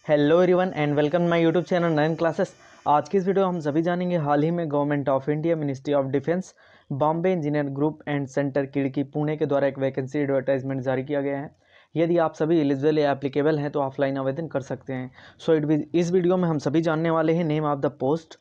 Hello everyone and welcome my YouTube channel 9 classes. आज की इस वीडियो हम सभी जानेंगे हाल ही में government of India ministry of defence Bombay engineer group and centre खिड़की पुणे के द्वारा एक वैकेंसी एडवर्टाइजमेंट जारी किया गया है। यदि आप सभी एलिजिबल या एप्लीकेबल हैं तो ऑफलाइन आवेदन कर सकते हैं। इस वीडियो में हम सभी जानने वाले हैं name of the post,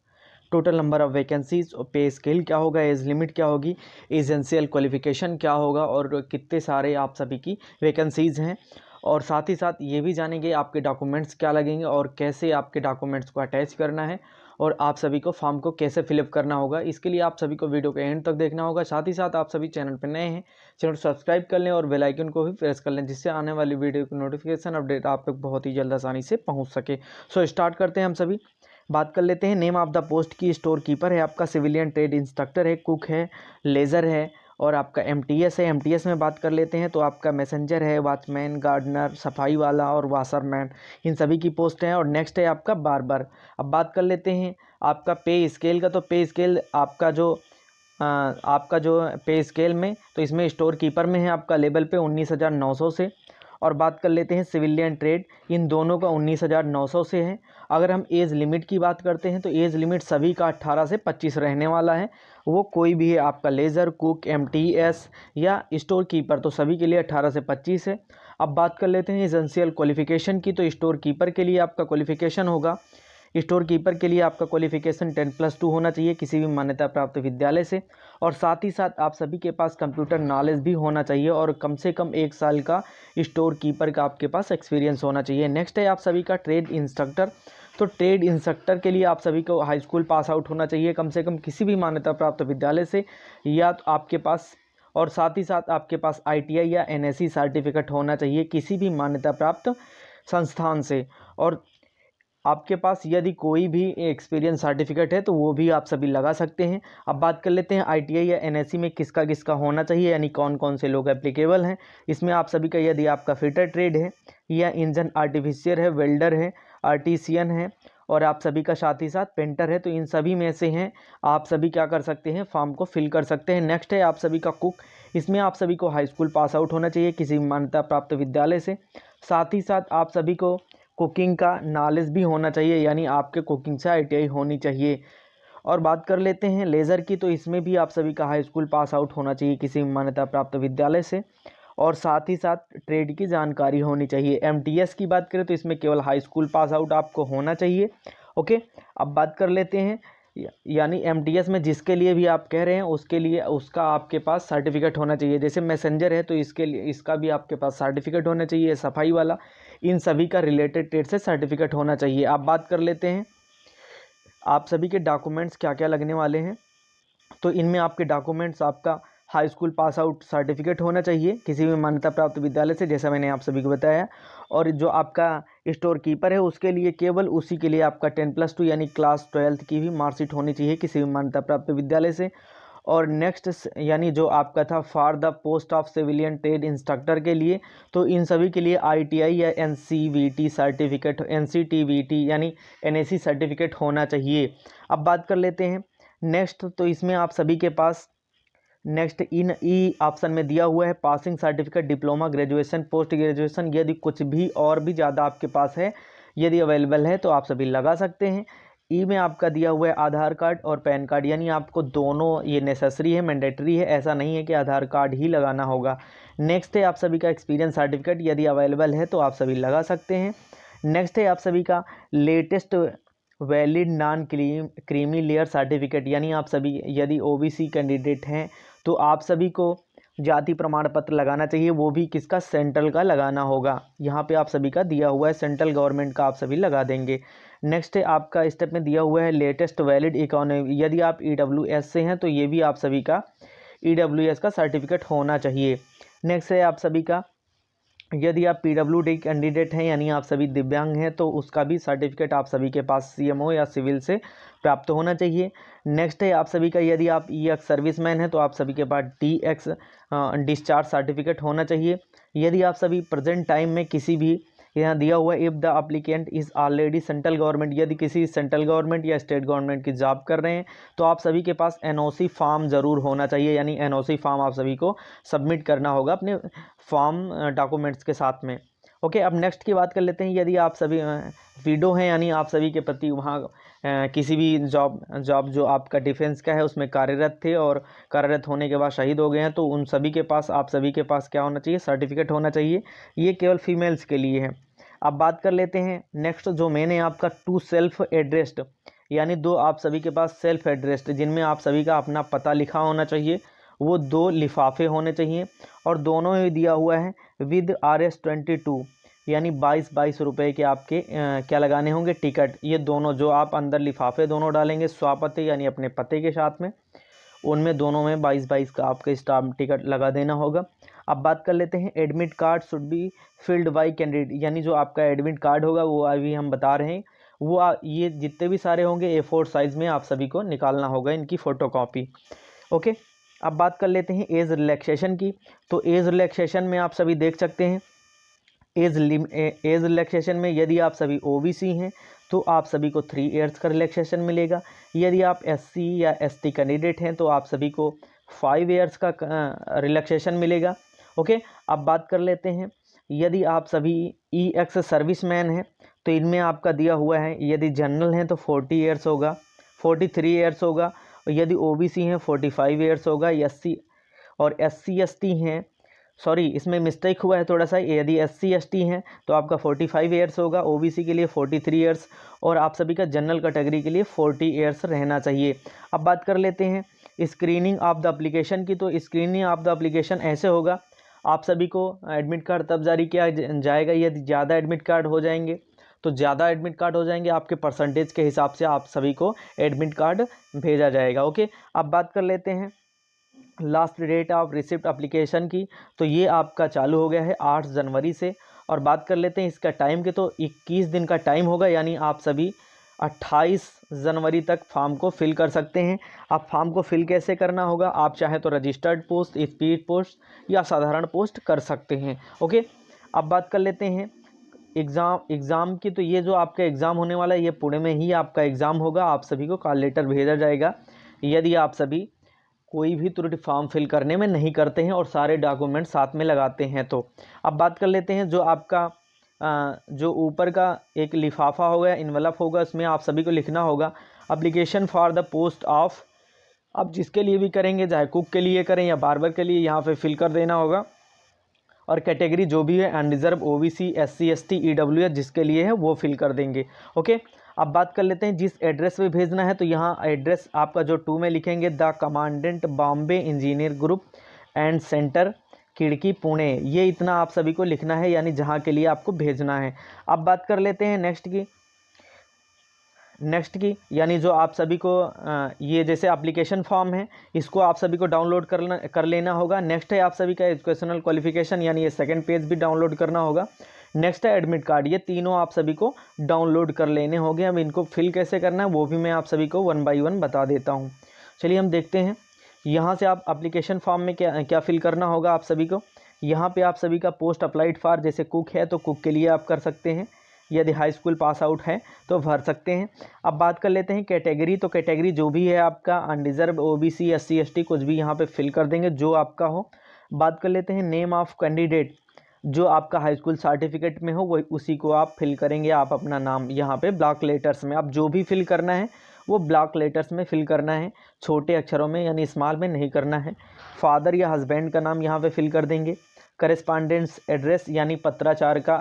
total number of vacancies, पे स्केल क्या होगा, एज लिमिट क्या होगी, एसेंशियल क्वालिफिकेशन क्या होगा और कितने सारे आप सभी की वैकेंसीज़ हैं। और साथ ही साथ ये भी जानेंगे आपके डॉक्यूमेंट्स क्या लगेंगे और कैसे आपके डॉक्यूमेंट्स को अटैच करना है और आप सभी को फॉर्म को कैसे फिलअप करना होगा। इसके लिए आप सभी को वीडियो के एंड तक देखना होगा। साथ ही साथ आप सभी चैनल पर नए हैं, चैनल को सब्सक्राइब कर लें और बेल आइकन को भी प्रेस कर लें, जिससे आने वाली वीडियो की नोटिफिकेशन अपडेट आप तक बहुत ही जल्द आसानी से पहुँच सके। सो स्टार्ट करते हैं। हम सभी बात कर लेते हैं। नेम ऑफ द पोस्ट की स्टोर कीपर है, आपका सिविलियन ट्रेड इंस्ट्रक्टर है, कुक है, लेज़र है और आपका एमटीएस है। एमटीएस में बात कर लेते हैं तो आपका मैसेंजर है, वॉचमैन, गार्डनर, सफाई वाला और वाशरमैन, इन सभी की पोस्ट है। और नेक्स्ट है आपका बार्बर। अब बात कर लेते हैं आपका पे स्केल का। तो पे स्केल आपका जो पे स्केल में तो इसमें स्टोर कीपर में है आपका लेवल पे 19,900 से। और बात कर लेते हैं सिविलियन ट्रेड, इन दोनों का 19,900 से है। अगर हम एज लिमिट की बात करते हैं तो एज लिमिट सभी का 18 से 25 रहने वाला है। वो कोई भी है, आपका लेज़र, कुक, एमटीएस या स्टोर कीपर, तो सभी के लिए 18 से 25 है। अब बात कर लेते हैं एसेंशियल क्वालिफिकेशन की। तो स्टोर कीपर के लिए आपका क्वालिफिकेशन होगा, स्टोर कीपर के लिए आपका क्वालिफिकेशन 10+2 होना चाहिए किसी भी मान्यता प्राप्त विद्यालय से। और साथ ही साथ आप सभी के पास कंप्यूटर नॉलेज भी होना चाहिए और कम से कम 1 साल का स्टोर कीपर का आपके पास एक्सपीरियंस होना चाहिए। नेक्स्ट है आप सभी का ट्रेड इंस्ट्रक्टर। तो ट्रेड इंस्ट्रक्टर के लिए आप सभी को हाई स्कूल पास आउट होना चाहिए कम से कम किसी भी मान्यता प्राप्त विद्यालय से, या तो आपके पास, और साथ ही साथ आपके पास आईटीआई या एनएससी सर्टिफिकेट होना चाहिए किसी भी मान्यता प्राप्त संस्थान से। और आपके पास यदि कोई भी एक्सपीरियंस सर्टिफिकेट है तो वो भी आप सभी लगा सकते हैं। अब बात कर लेते हैं आईटीआई या एनएससी में किसका किसका होना चाहिए, यानी कौन कौन से लोग एप्लीकेबल हैं। इसमें आप सभी का यदि आपका फिटर ट्रेड है या इंजन आर्टिफिशियर है, वेल्डर है, आर्टिसियन है और आप सभी का साथ ही साथ पेंटर है, तो इन सभी में से हैं आप सभी क्या कर सकते हैं, फॉर्म को फिल कर सकते हैं। नेक्स्ट है आप सभी का कुक। इसमें आप सभी को हाई स्कूल पास आउट होना चाहिए किसी मान्यता प्राप्त विद्यालय से। साथ ही साथ आप सभी को कुकिंग का नॉलेज भी होना चाहिए, यानी आपके कुकिंग से आईटीआई होनी चाहिए। और बात कर लेते हैं लेज़र की। तो इसमें भी आप सभी का हाई स्कूल पास आउट होना चाहिए किसी मान्यता प्राप्त विद्यालय से और साथ ही साथ ट्रेड की जानकारी होनी चाहिए। एमटीएस की बात करें तो इसमें केवल हाई स्कूल पास आउट आपको होना चाहिए। ओके, अब बात कर लेते हैं यानी एमटीएस में जिसके लिए भी आप कह रहे हैं उसके लिए उसका आपके पास सर्टिफिकेट होना चाहिए। जैसे मैसेंजर है तो इसके लिए इसका भी आपके पास सर्टिफिकेट होना चाहिए, सफाई वाला, इन सभी का रिलेटेड ट्रेड से सर्टिफिकेट होना चाहिए। आप बात कर लेते हैं आप सभी के डॉक्यूमेंट्स क्या क्या लगने वाले हैं। तो इनमें आपके डॉक्यूमेंट्स, आपका high school pass out certificate होना चाहिए किसी भी मान्यता प्राप्त विद्यालय से, जैसा मैंने आप सभी को बताया। और जो आपका स्टोर कीपर है उसके लिए केवल उसी के लिए आपका 10+2 यानी क्लास 12th की भी मार्कशीट होनी चाहिए किसी भी मान्यता प्राप्त विद्यालय से। और नेक्स्ट यानी जो आपका था for the post of civilian trade instructor के लिए, तो इन सभी के लिए आईटीआई या एनसीवीटी सर्टिफिकेट, एनसीटीवीटी यानी एनएससी सर्टिफिकेट होना चाहिए। अब बात कर लेते हैं नेक्स्ट। तो इसमें आप सभी के पास नेक्स्ट इन ई ऑप्शन में दिया हुआ है passing certificate, diploma, graduation, post graduation, यदि कुछ भी और भी ज़्यादा आपके पास है यदि अवेलेबल है तो आप सभी लगा सकते हैं। ई में आपका दिया हुआ है आधार कार्ड और पैन कार्ड, यानी आपको दोनों ये नेसेसरी है, मैंडेटरी है, ऐसा नहीं है कि आधार कार्ड ही लगाना होगा। नेक्स्ट है आप सभी का एक्सपीरियंस सर्टिफिकेट, यदि अवेलेबल है तो आप सभी लगा सकते हैं। नेक्स्ट है आप सभी का latest valid non creamy layer certificate, यानी आप सभी यदि ओबीसी कैंडिडेट हैं तो आप सभी को जाति प्रमाण पत्र लगाना चाहिए, वो भी किसका, सेंट्रल का लगाना होगा। यहाँ पे आप सभी का दिया हुआ है सेंट्रल गवर्नमेंट का, आप सभी लगा देंगे। नेक्स्ट है आपका स्टेप में दिया हुआ है लेटेस्ट वैलिड इकोनॉमी, यदि आप ईडब्ल्यूएस से हैं तो ये भी आप सभी का ईडब्ल्यूएस का सर्टिफिकेट होना चाहिए। नेक्स्ट है आप सभी का यदि आप पीडब्ल्यूडी कैंडिडेट हैं यानी आप सभी दिव्यांग हैं तो उसका भी सर्टिफिकेट आप सभी के पास सीएमओ या सिविल से प्राप्त होना चाहिए। नेक्स्ट है आप सभी का यदि आप ईएक्स सर्विसमैन हैं तो आप सभी के पास डीएक्स डिस्चार्ज सर्टिफिकेट होना चाहिए। यदि आप सभी प्रेजेंट टाइम में किसी भी, यहाँ दिया हुआ है if the applicant is already central government, यदि किसी सेंट्रल गवर्नमेंट या स्टेट गवर्नमेंट की जॉब कर रहे हैं तो आप सभी के पास एनओसी फॉर्म ज़रूर होना चाहिए, यानी एनओसी फॉर्म आप सभी को सबमिट करना होगा अपने फॉर्म डॉक्यूमेंट्स के साथ में। ओके, अब नेक्स्ट की बात कर लेते हैं। यदि आप सभी विडो हैं यानी आप सभी के पति वहाँ किसी भी जॉब जो आपका डिफेंस का है उसमें कार्यरत थे और कार्यरत होने के बाद शहीद हो गए हैं, तो उन सभी के पास आप सभी के पास क्या होना चाहिए, सर्टिफिकेट होना चाहिए। ये केवल फीमेल्स के लिए है। अब बात कर लेते हैं नेक्स्ट जो मेन है आपका 2 सेल्फ एड्रेस्ड, यानी 2 आप सभी के पास सेल्फ एड्रेस्ड जिनमें आप सभी का अपना पता लिखा होना चाहिए, वो 2 लिफाफे होने चाहिए और दोनों में दिया हुआ है विद RS-22 यानी 22 रुपये के आपके क्या लगाने होंगे, टिकट। ये दोनों जो आप अंदर लिफाफे दोनों डालेंगे स्वापते यानी अपने पते के साथ में, उनमें दोनों में 22 का आपके स्टाम्प टिकट लगा देना होगा। अब बात कर लेते हैं admit card should be filled by candidate, यानी जो आपका एडमिट कार्ड होगा वो अभी हम बता रहे हैं, वो ये जितने भी सारे होंगे A4 साइज़ में आप सभी को निकालना होगा इनकी फ़ोटोकॉपी। ओके, अब बात कर लेते हैं एज रिलैक्सेशन की। तो एज रिलैक्सेशन में आप सभी देख सकते हैं एज रिलैक्सेशन में यदि आप सभी OBC हैं तो आप सभी को 3 ईयर्स का रिलैक्सेशन मिलेगा। यदि आप SC या ST कैंडिडेट हैं तो आप सभी को 5 ईयर्स का रिलैक्सेशन मिलेगा। ओके, अब बात कर लेते हैं यदि आप सभी EX सर्विसमैन हैं तो इनमें आपका दिया हुआ है, यदि जनरल हैं तो 40 ईयर्स होगा, 43 ईयर्स होगा, और यदि OBC हैं 45 ईयर्स होगा। SC और SC ST हैं, सॉरी इसमें मिस्टेक हुआ है थोड़ा सा, यदि SC ST हैं तो आपका 45 ईयर्स होगा, OBC के लिए 43 ईयर्स और आप सभी का जनरल कैटेगरी के लिए 40 ईयर्स रहना चाहिए। अब बात कर लेते हैं स्क्रीनिंग ऑफ द एप्लीकेशन की। तो स्क्रीनिंग ऑफ द एप्लीकेशन ऐसे होगा, आप सभी को एडमिट कार्ड तब जारी किया जाएगा यदि ज़्यादा एडमिट कार्ड हो जाएंगे, तो ज़्यादा एडमिट कार्ड हो जाएंगे आपके परसेंटेज के हिसाब से आप सभी को एडमिट कार्ड भेजा जाएगा। ओके, अब बात कर लेते हैं last date of receipt application की। तो ये आपका चालू हो गया है 8 जनवरी से। और बात कर लेते हैं इसका टाइम के, तो 21 दिन का टाइम होगा, यानी आप सभी 28 जनवरी तक फॉर्म को फिल कर सकते हैं। अब फॉर्म को फिल कैसे करना होगा, आप चाहे तो रजिस्टर्ड पोस्ट, स्पीड पोस्ट या साधारण पोस्ट कर सकते हैं। ओके, अब बात कर लेते हैं एग्ज़ाम की। तो ये जो आपका एग्ज़ाम होने वाला है ये पुणे में ही आपका एग्ज़ाम होगा। आप सभी को कॉल लेटर भेजा जाएगा यदि आप सभी कोई भी त्रुटि फॉर्म फिल करने में नहीं करते हैं और सारे डॉक्यूमेंट साथ में लगाते हैं। तो अब बात कर लेते हैं जो आपका जो ऊपर का एक लिफाफा होगा, इन्वेलप होगा, उसमें आप सभी को लिखना होगा application for the post of, आप जिसके लिए भी करेंगे चाहे कुक के लिए करें या बार्बर के लिए, यहाँ पे फिल कर देना होगा। और कैटेगरी जो भी है unreserved, OBC, SC ST EWS जिसके लिए है वो फिल कर देंगे। ओके, अब बात कर लेते हैं जिस एड्रेस पे भेजना है। तो यहाँ एड्रेस आपका जो 2 में लिखेंगे the commandant Bombay engineer group and centre खिड़की पुणे, ये इतना आप सभी को लिखना है, यानी जहाँ के लिए आपको भेजना है। अब बात कर लेते हैं नेक्स्ट की, यानी जो आप सभी को ये जैसे एप्लीकेशन फॉर्म है इसको आप सभी को डाउनलोड कर लेना होगा। नेक्स्ट है आप सभी का एजुकेशनल क्वालिफिकेशन, यानी ये सेकंड पेज भी डाउनलोड करना होगा। नेक्स्ट है एडमिट कार्ड, ये तीनों आप सभी को डाउनलोड कर लेने होंगे। अब इनको फिल कैसे करना है वो भी मैं आप सभी को 1 बाय 1 बता देता हूँ। चलिए हम देखते हैं। यहाँ से आप एप्लीकेशन फॉर्म में क्या फिल करना होगा आप सभी को। यहाँ पे आप सभी का पोस्ट अप्लाइड फॉर, जैसे कुक है तो कुक के लिए आप कर सकते हैं, यदि हाई स्कूल पास आउट है तो भर सकते हैं। अब बात कर लेते हैं कैटेगरी। तो कैटेगरी जो भी है आपका अनरिजर्व, OBC, SC ST कुछ भी यहाँ पे फिल कर देंगे जो आपका हो। बात कर लेते हैं नेम ऑफ कैंडिडेट, जो आपका हाई स्कूल सर्टिफिकेट में हो वही उसी को आप फिल करेंगे। आप अपना नाम यहाँ पे ब्लॉक लेटर्स में, आप जो भी फिल करना है वो ब्लॉक लेटर्स में फिल करना है, छोटे अक्षरों में यानी स्मॉल में नहीं करना है। फादर या हस्बैंड का नाम यहाँ पे फिल कर देंगे। करेस्पॉन्डेंस एड्रेस यानी पत्राचार का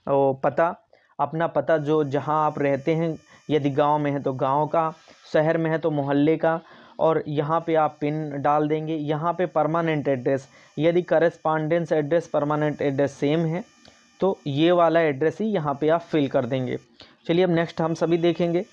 पता, अपना पता जो जहाँ आप रहते हैं, यदि गांव में है तो गांव का, शहर में है तो मोहल्ले का, और यहाँ पे आप पिन डाल देंगे। यहाँ पे परमानेंट एड्रेस, यदि correspondence address permanent address same है तो ये वाला एड्रेस ही यहाँ पे आप फिल कर देंगे। चलिए अब नेक्स्ट हम सभी देखेंगे।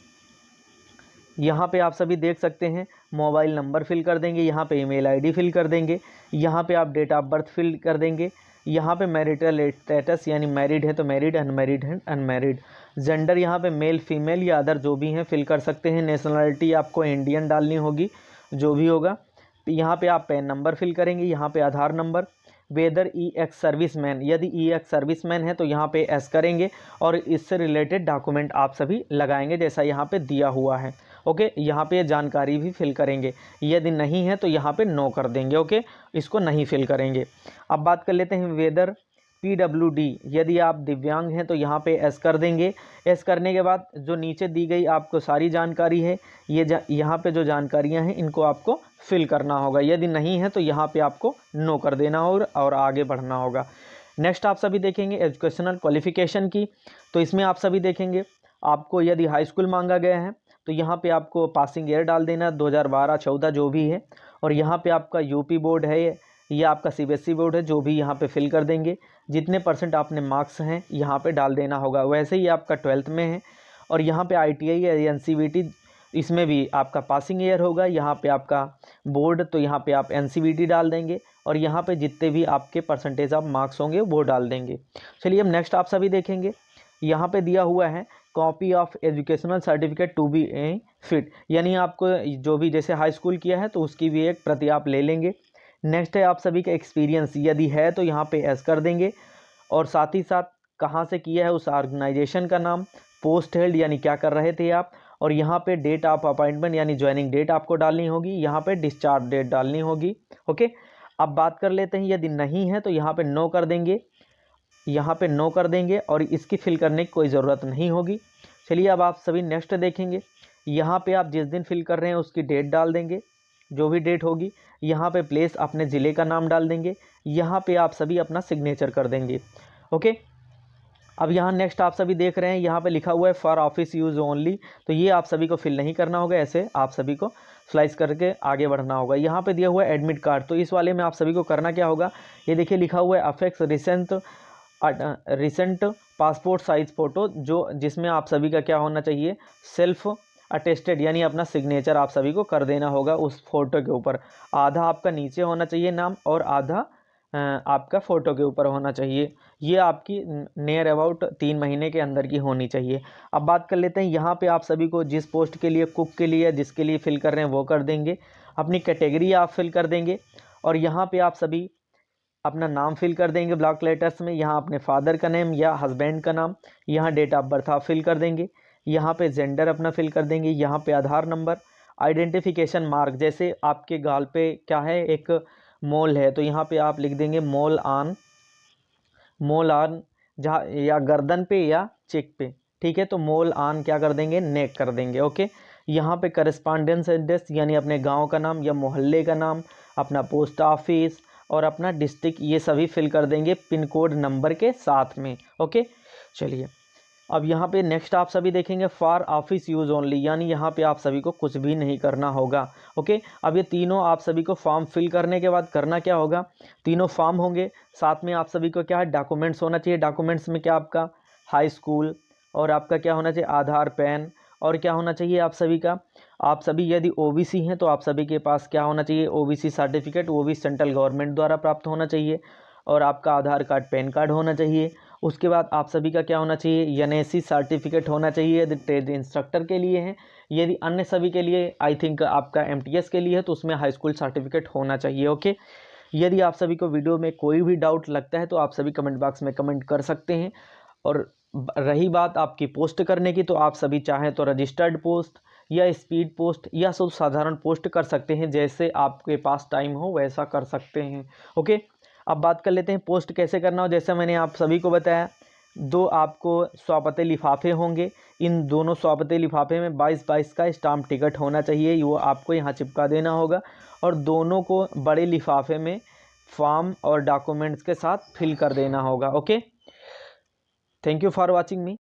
यहाँ पे आप सभी देख सकते हैं मोबाइल नंबर फिल कर देंगे, यहाँ पे ईमेल आईडी फिल कर देंगे, यहाँ पे आप डेट ऑफ बर्थ फिल कर देंगे, यहाँ पे मैरिटल स्टेटस यानी मैरिड है तो मैरिड, अनमैरिड है अनमैरिड, जेंडर यहाँ पे मेल फीमेल या अदर जो भी हैं फिल कर सकते हैं। नेशनलिटी आपको इंडियन डालनी होगी जो भी होगा। यहाँ पे आप पैन नंबर फिल करेंगे, यहाँ पे आधार नंबर। वेदर EX सर्विसमैन, यदि EX सर्विसमैन है तो यहाँ पे S करेंगे और इससे रिलेटेड डॉक्यूमेंट आप सभी लगाएंगे जैसा यहाँ पे दिया हुआ है। ओके, यहाँ पे जानकारी भी फिल करेंगे, यदि नहीं है तो यहाँ पे नो कर देंगे। ओके, इसको नहीं फिल करेंगे। अब बात कर लेते हैं वेदर PWD, यदि आप दिव्यांग हैं तो यहाँ पे एस कर देंगे। एस करने के बाद जो नीचे दी गई आपको सारी जानकारी है, ये यहाँ पे जो जानकारियाँ हैं इनको आपको फिल करना होगा। यदि नहीं है तो यहाँ पे आपको नो कर देना होगा और आगे बढ़ना होगा। नेक्स्ट आप सभी देखेंगे एजुकेशनल क्वालिफ़िकेशन की। तो इसमें आप सभी देखेंगे आपको यदि हाई स्कूल मांगा गया है तो यहाँ पे आपको पासिंग ईयर डाल देना 2012-14 जो भी है, और यहाँ पे आपका यूपी बोर्ड है या आपका CBSE बोर्ड है जो भी यहाँ पे फिल कर देंगे। जितने % आपने मार्क्स हैं यहाँ पे डाल देना होगा। वैसे ही आपका 12th में है, और यहाँ पे ITI या NCVT इसमें भी आपका पासिंग ईयर होगा। यहाँ पे आपका बोर्ड तो यहाँ पे आप NCVT डाल देंगे, और यहाँ पे जितने भी आपके % ऑफ मार्क्स होंगे वो डाल देंगे। चलिए अब नेक्स्ट आप सभी देखेंगे, यहाँ पे दिया हुआ है copy of educational certificate to be fit, यानी आपको जो भी जैसे हाई स्कूल किया है तो उसकी भी एक प्रति आप ले लेंगे। नेक्स्ट है आप सभी का एक्सपीरियंस, यदि है तो यहाँ पे एस कर देंगे, और साथ ही साथ कहाँ से किया है उस ऑर्गेनाइजेशन का नाम, पोस्ट हेल्ड यानी क्या कर रहे थे आप, और यहाँ पे डेट ऑफ अपॉइंटमेंट यानी ज्वाइनिंग डेट आपको डालनी होगी, यहाँ पे डिस्चार्ज डेट डालनी होगी। ओके, अब बात कर लेते हैं यदि नहीं है तो यहाँ पे नो कर देंगे, यहाँ पे नो कर देंगे और इसकी फिल करने की कोई ज़रूरत नहीं होगी। चलिए अब आप सभी नेक्स्ट देखेंगे, यहाँ पे आप जिस दिन फिल कर रहे हैं उसकी डेट डाल देंगे, जो भी डेट होगी। यहाँ पे प्लेस अपने ज़िले का नाम डाल देंगे, यहाँ पे आप सभी अपना सिग्नेचर कर देंगे। ओके, अब यहाँ नेक्स्ट आप सभी देख रहे हैं यहाँ पे लिखा हुआ है फॉर ऑफिस यूज़ ओनली, तो ये आप सभी को फिल नहीं करना होगा, ऐसे आप सभी को स्लाइस करके आगे बढ़ना होगा। यहाँ पे दिया हुआ है एडमिट कार्ड, तो इस वाले में आप सभी को करना क्या होगा, ये देखिए लिखा हुआ है apex recent passport size photo, जो जिसमें आप सभी का क्या होना चाहिए, सेल्फ अटेस्टेड यानी अपना सिग्नेचर आप सभी को कर देना होगा उस फ़ोटो के ऊपर। आधा आपका नीचे होना चाहिए नाम और आधा आपका फ़ोटो के ऊपर होना चाहिए। ये आपकी नियर अबाउट 3 महीने के अंदर की होनी चाहिए। अब बात कर लेते हैं यहाँ पे आप सभी को जिस पोस्ट के लिए, कुक के लिए, जिसके लिए फ़िल कर रहे हैं वो कर देंगे। अपनी कैटेगरी आप फिल कर देंगे, और यहाँ पे आप सभी अपना नाम फिल कर देंगे ब्लॉक लेटर्स में। यहाँ अपने फादर का नेम या हस्बैंड का नाम, यहाँ डेट ऑफ बर्थ आप फिल कर देंगे, यहाँ पे जेंडर अपना फिल कर देंगे, यहाँ पे आधार नंबर, आइडेंटिफिकेशन मार्क, जैसे आपके गाल पे क्या है, एक मोल है तो यहाँ पे आप लिख देंगे मोल ऑन जहाँ, या गर्दन पे या चेक पे, ठीक है। तो मोल ऑन क्या कर देंगे, नेक कर देंगे। ओके, यहाँ पे करस्पॉन्डेंस एड्रेस यानी अपने गांव का नाम या मोहल्ले का नाम, अपना पोस्ट ऑफिस और अपना डिस्ट्रिक्ट, ये सभी फिल कर देंगे पिन कोड नंबर के साथ में। ओके, चलिए अब यहाँ पे नेक्स्ट आप सभी देखेंगे फॉर ऑफिस यूज़ ओनली, यानी यहाँ पे आप सभी को कुछ भी नहीं करना होगा। ओके, अब ये तीनों आप सभी को फॉर्म फिल करने के बाद करना क्या होगा, तीनों फॉर्म होंगे, साथ में आप सभी को क्या है, डॉक्यूमेंट्स होना चाहिए। डॉक्यूमेंट्स में क्या, आपका हाई स्कूल और आपका क्या होना चाहिए, आधार, पैन, और क्या होना चाहिए आप सभी का, आप सभी यदि OBC हैं तो आप सभी के पास क्या होना चाहिए, OBC सर्टिफिकेट, वो भी सेंट्रल गवर्नमेंट द्वारा प्राप्त होना चाहिए, और आपका आधार कार्ड, पैन कार्ड होना चाहिए। उसके बाद आप सभी का क्या होना चाहिए, NSC सर्टिफिकेट होना चाहिए यदि ट्रेड इंस्ट्रक्टर के लिए हैं। यदि अन्य सभी के लिए, आई थिंक आपका MTS के लिए है, तो उसमें हाई स्कूल सर्टिफिकेट होना चाहिए। ओके, यदि आप सभी को वीडियो में कोई भी डाउट लगता है तो आप सभी कमेंट बॉक्स में कमेंट कर सकते हैं। और रही बात आपकी पोस्ट करने की, तो आप सभी चाहें तो रजिस्टर्ड पोस्ट या स्पीड पोस्ट या सब साधारण पोस्ट कर सकते हैं, जैसे आपके पास टाइम हो वैसा कर सकते हैं। ओके, अब बात कर लेते हैं पोस्ट कैसे करना हो। जैसे मैंने आप सभी को बताया, 2 आपको स्वापते लिफाफे होंगे, इन दोनों स्वापते लिफाफे में 22-22 का स्टाम्प टिकट होना चाहिए, वो आपको यहाँ चिपका देना होगा, और दोनों को बड़े लिफाफे में फॉर्म और डॉक्यूमेंट्स के साथ फिल कर देना होगा। Okay, thank you for watching me.